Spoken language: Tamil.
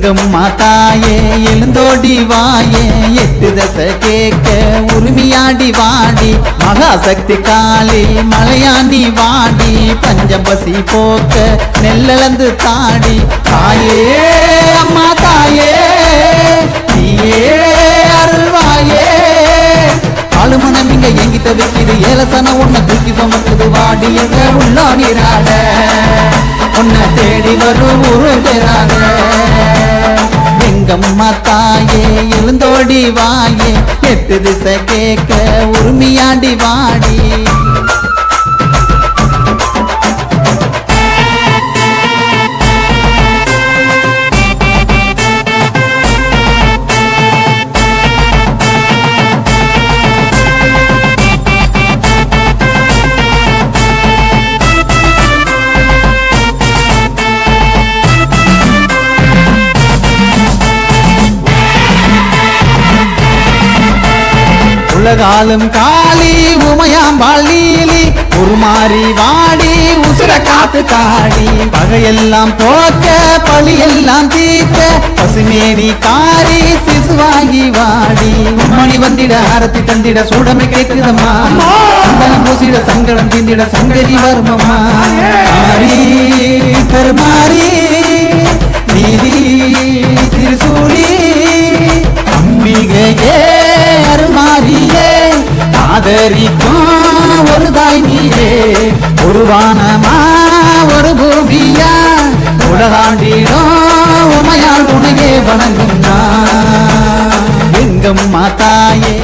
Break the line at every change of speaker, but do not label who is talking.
எங்கும் மாதாயே எழுந்தோடி வாயே எட்டு தசை கேட்க உரிமையாடி வாடி மகாசக்தி காளி மலையாண்டி வாடி பஞ்சபசி போக்க நெல்லளந்து தாடி தாயே அம்மா தாயே நீயே அருள்வாயே ஆளுமனம் இங்க எங்கி தவிக்குது ஏலசன உன்னை தூக்கி சுமக்குது வாடி எங்க உள்ளாடிராட உன்னை தேடி வரும் ஊரு பெறாத எங்கம்மா தாயே எழுந்தோடி வாயே எட்டு திசை கேட்க உரிமையாடி வாடி உலகாலும் காளி உமையாம்பாள் நீலி உருமாறி வாடி உசுர காத்து காடி பகையெல்லாம் போக்க பழியெல்லாம் தீர்க்க பசுமேனி காரி சிசுவாகி வாடி மணி வந்திட ஆரத்தி தந்திட சூடமை கேட்குதம்மா சந்தனம் பூசிட சங்கடம் தீந்திட சங்கரி வருமம்மா கருமாரி நீதி திருசூலி அம்பிகையே அருமாரியே ஆதரிக்கும் ஒரு தாய் நீரே ஒரு வானமா ஒரு பூமியா உலகாண்டிடும் உமையால் உனையே வணங்கும் எங்கும் மாதாயே